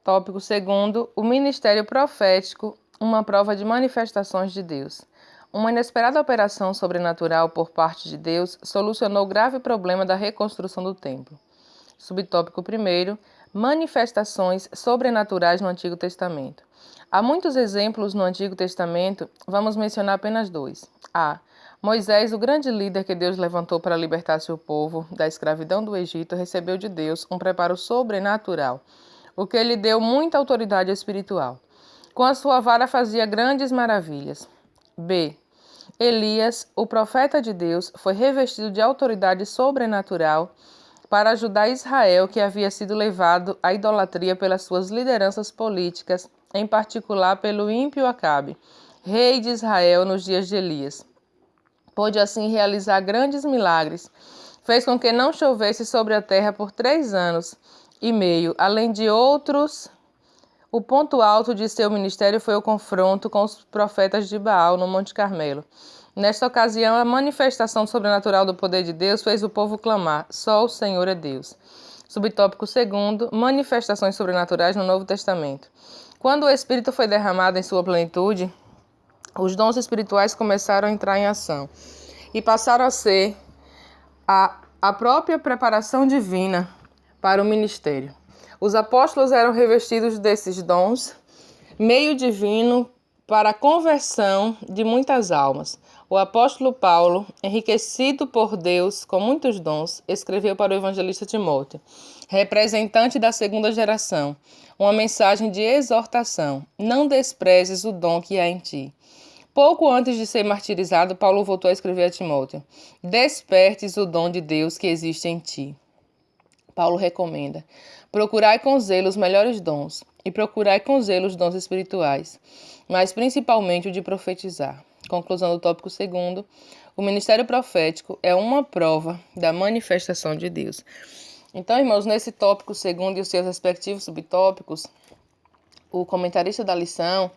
Tópico 2º, o ministério profético, uma prova de manifestações de Deus. Uma inesperada operação sobrenatural por parte de Deus solucionou o grave problema da reconstrução do templo. Subtópico 1º, manifestações sobrenaturais no Antigo Testamento. Há muitos exemplos no Antigo Testamento, vamos mencionar apenas 2. A. Moisés, o grande líder que Deus levantou para libertar seu povo da escravidão do Egito, recebeu de Deus um preparo sobrenatural, o que lhe deu muita autoridade espiritual. Com a sua vara fazia grandes maravilhas. B. Elias, o profeta de Deus, foi revestido de autoridade sobrenatural para ajudar Israel, que havia sido levado à idolatria pelas suas lideranças políticas, em particular pelo ímpio Acabe, rei de Israel nos dias de Elias. Pôde assim realizar grandes milagres. Fez com que não chovesse sobre a terra por 3 anos e meio, além de outros. O ponto alto de seu ministério foi o confronto com os profetas de Baal no Monte Carmelo. Nesta ocasião, a manifestação sobrenatural do poder de Deus fez o povo clamar: só o Senhor é Deus. Subtópico 2º, manifestações sobrenaturais no Novo Testamento. Quando o Espírito foi derramado em sua plenitude, os dons espirituais começaram a entrar em ação e passaram a ser a própria preparação divina para o ministério. Os apóstolos eram revestidos desses dons, meio divino para a conversão de muitas almas. O apóstolo Paulo, enriquecido por Deus com muitos dons, escreveu para o evangelista Timóteo, representante da 2ª geração, uma mensagem de exortação: não desprezes o dom que há em ti. Pouco antes de ser martirizado, Paulo voltou a escrever a Timóteo: despertes o dom de Deus que existe em ti. Paulo recomenda: procurai com zelo os melhores dons, e procurai com zelo os dons espirituais, mas principalmente o de profetizar. Conclusão do tópico 2º, o ministério profético é uma prova da manifestação de Deus. Então, irmãos, nesse tópico 2º e os seus respectivos subtópicos, o comentarista da lição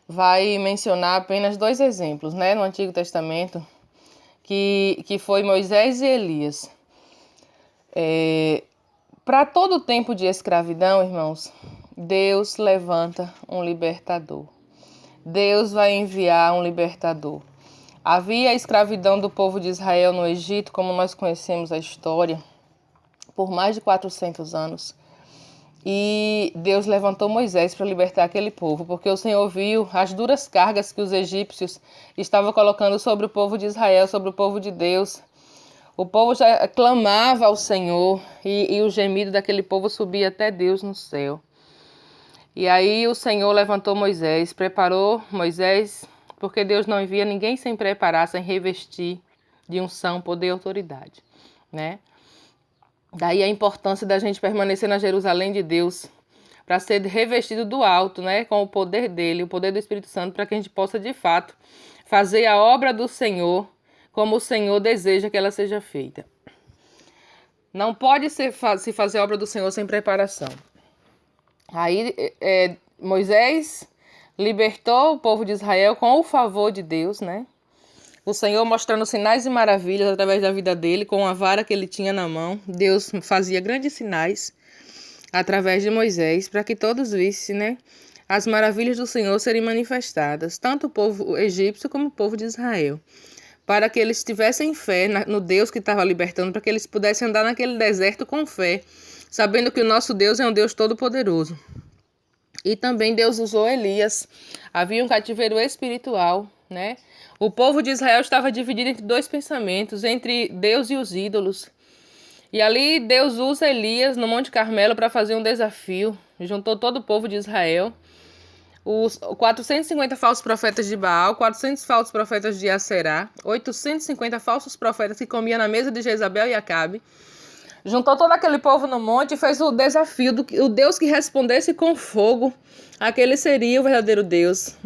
vai mencionar apenas 2 exemplos, no Antigo Testamento, que foi Moisés e Elias. Para todo tempo de escravidão, irmãos, Deus levanta um libertador. Deus vai enviar um libertador. Havia a escravidão do povo de Israel no Egito, como nós conhecemos a história, por mais de 400 anos. E Deus levantou Moisés para libertar aquele povo, porque o Senhor viu as duras cargas que os egípcios estavam colocando sobre o povo de Israel, sobre o povo de Deus. O povo já clamava ao Senhor e o gemido daquele povo subia até Deus no céu. E aí o Senhor levantou Moisés, preparou Moisés, porque Deus não envia ninguém sem preparar, sem revestir de unção, poder e autoridade, Daí a importância da gente permanecer na Jerusalém de Deus, para ser revestido do alto, com o poder dele, o poder do Espírito Santo, para que a gente possa de fato fazer a obra do Senhor como o Senhor deseja que ela seja feita. Não pode se fazer a obra do Senhor sem preparação. Aí Moisés libertou o povo de Israel com o favor de Deus, O Senhor mostrando sinais e maravilhas através da vida dele, com a vara que ele tinha na mão. Deus fazia grandes sinais através de Moisés, para que todos vissem, as maravilhas do Senhor serem manifestadas, tanto o povo egípcio como o povo de Israel, para que eles tivessem fé no Deus que estava libertando, para que eles pudessem andar naquele deserto com fé, sabendo que o nosso Deus é um Deus todo-poderoso. E também Deus usou Elias. Havia um cativeiro espiritual, O povo de Israel estava dividido entre 2 pensamentos, entre Deus e os ídolos. E ali Deus usa Elias no Monte Carmelo para fazer um desafio. Juntou todo o povo de Israel. Os 450 falsos profetas de Baal, 400 falsos profetas de Aserá, 850 falsos profetas que comiam na mesa de Jezabel e Acabe. Juntou todo aquele povo no monte e fez o desafio o Deus que respondesse com fogo, aquele seria o verdadeiro Deus.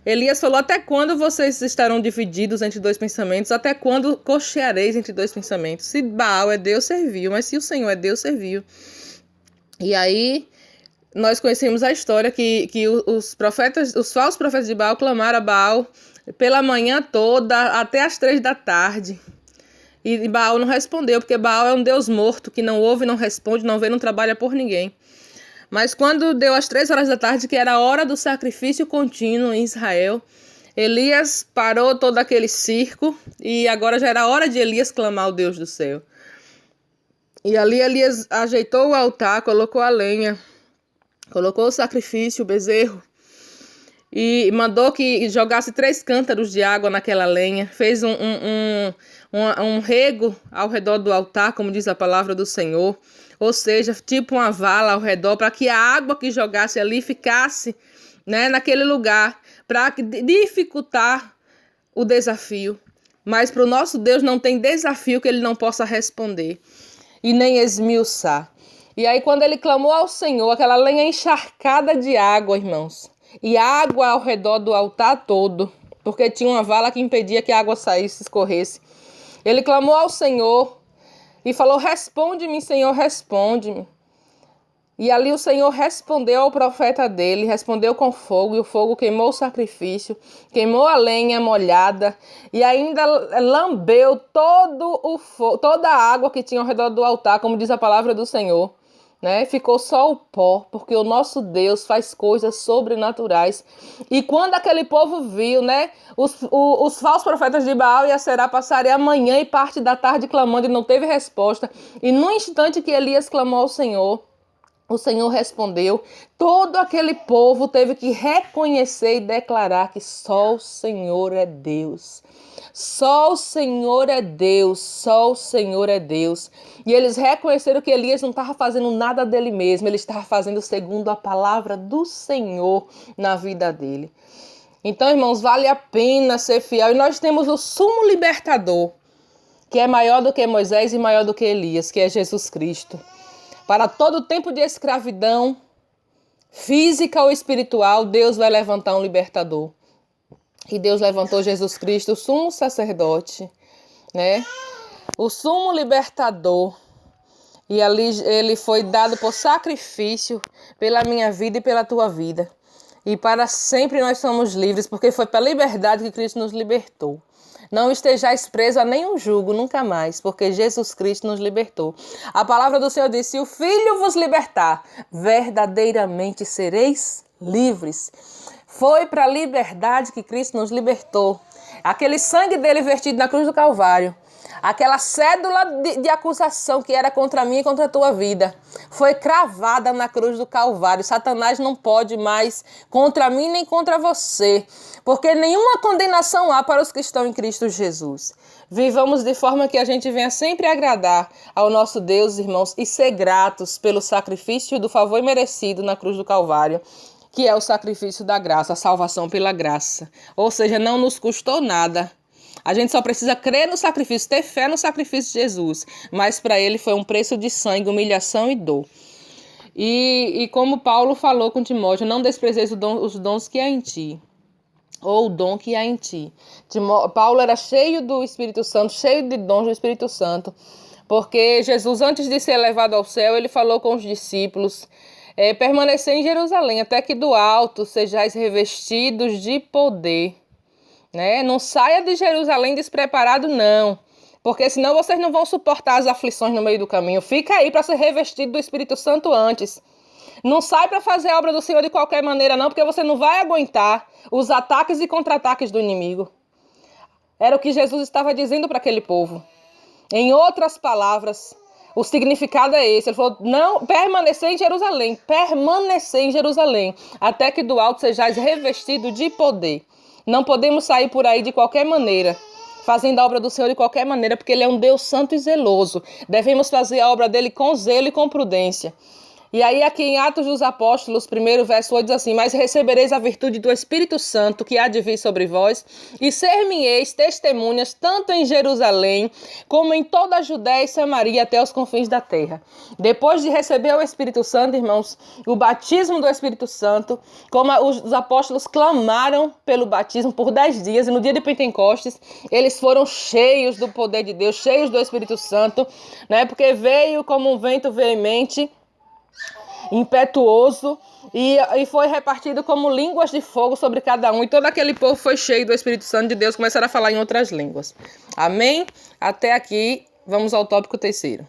Elias falou: até quando vocês estarão divididos entre 2 pensamentos? Até quando cocheareis entre 2 pensamentos? Se Baal é Deus, serviu, mas se o Senhor é Deus, serviu. E aí nós conhecemos a história que os falsos profetas de Baal clamaram a Baal pela manhã toda, até as 3 da tarde. E Baal não respondeu, porque Baal é um Deus morto, que não ouve, não responde, não vê, não trabalha por ninguém. Mas quando deu às 3 horas da tarde, que era a hora do sacrifício contínuo em Israel, Elias parou todo aquele circo e agora já era a hora de Elias clamar ao Deus do céu. E ali Elias ajeitou o altar, colocou a lenha, colocou o sacrifício, o bezerro, e mandou que jogasse 3 cântaros de água naquela lenha, fez um rego ao redor do altar, como diz a palavra do Senhor, ou seja, tipo uma vala ao redor, para que a água que jogasse ali ficasse, né, naquele lugar, para dificultar o desafio. Mas para o nosso Deus não tem desafio que ele não possa responder e nem esmiuçar. E aí quando ele clamou ao Senhor, aquela lenha encharcada de água, irmãos, e água ao redor do altar todo, porque tinha uma vala que impedia que a água saísse, escorresse. Ele clamou ao Senhor e falou: responde-me, Senhor, responde-me. E ali o Senhor respondeu ao profeta dele, respondeu com fogo, e o fogo queimou o sacrifício, queimou a lenha molhada, e ainda lambeu toda a água que tinha ao redor do altar, como diz a palavra do Senhor. Né? Ficou só o pó, porque o nosso Deus faz coisas sobrenaturais. E quando aquele povo viu, né, os falsos profetas de Baal e Aserá passarem a manhã e parte da tarde clamando e não teve resposta, e no instante que Elias clamou ao Senhor, o Senhor respondeu. Todo aquele povo teve que reconhecer e declarar que só o Senhor é Deus. Só o Senhor é Deus, só o Senhor é Deus. E eles reconheceram que Elias não estava fazendo nada dele mesmo, ele estava fazendo segundo a palavra do Senhor na vida dele. Então, irmãos, vale a pena ser fiel. E nós temos o sumo libertador, que é maior do que Moisés e maior do que Elias, que é Jesus Cristo. Para todo tempo de escravidão, física ou espiritual, Deus vai levantar um libertador. E Deus levantou Jesus Cristo, o sumo sacerdote, né? O sumo libertador. E ali ele foi dado por sacrifício pela minha vida e pela tua vida. E para sempre nós somos livres, porque foi pela liberdade que Cristo nos libertou. Não estejais presos a nenhum jugo, nunca mais, porque Jesus Cristo nos libertou. A palavra do Senhor diz: se o Filho vos libertar, verdadeiramente sereis livres. Foi para a liberdade que Cristo nos libertou. Aquele sangue dele vertido na cruz do Calvário, aquela cédula de acusação que era contra mim e contra a tua vida, foi cravada na cruz do Calvário. Satanás não pode mais contra mim nem contra você, porque nenhuma condenação há para os que estão em Cristo Jesus. Vivamos de forma que a gente venha sempre agradar ao nosso Deus, irmãos, e ser gratos pelo sacrifício do favor merecido na cruz do Calvário, que é o sacrifício da graça, a salvação pela graça. Ou seja, não nos custou nada. A gente só precisa crer no sacrifício, ter fé no sacrifício de Jesus. Mas para ele foi um preço de sangue, humilhação e dor. E como Paulo falou com Timóteo: não desprezeis os dons que há em ti. Ou o dom que há em ti. Paulo era cheio do Espírito Santo, cheio de dons do Espírito Santo. Porque Jesus, antes de ser levado ao céu, ele falou com os discípulos: permanecer em Jerusalém, até que do alto sejais revestidos de poder. Né? Não saia de Jerusalém despreparado, não. Porque senão vocês não vão suportar as aflições no meio do caminho. Fica aí para ser revestido do Espírito Santo antes. Não sai para fazer a obra do Senhor de qualquer maneira, não, porque você não vai aguentar os ataques e contra-ataques do inimigo. Era o que Jesus estava dizendo para aquele povo. Em outras palavras, o significado é esse. Ele falou: não, permanecer em Jerusalém, até que do alto sejais revestido de poder. Não podemos sair por aí de qualquer maneira, fazendo a obra do Senhor de qualquer maneira, porque ele é um Deus santo e zeloso. Devemos fazer a obra dele com zelo e com prudência. E aí aqui em Atos dos Apóstolos, 1º verso 8 diz assim: mas recebereis a virtude do Espírito Santo que há de vir sobre vós, e ser-me-eis testemunhas tanto em Jerusalém, como em toda a Judéia e Samaria, até os confins da terra. Depois de receber o Espírito Santo, irmãos, o batismo do Espírito Santo, como os apóstolos clamaram pelo batismo por 10 dias, e no dia de Pentecostes, eles foram cheios do poder de Deus, cheios do Espírito Santo, né? Porque veio como um vento veemente, impetuoso, e foi repartido como línguas de fogo sobre cada um, e todo aquele povo foi cheio do Espírito Santo de Deus, começaram a falar em outras línguas. Amém? Até aqui, vamos ao tópico 3º.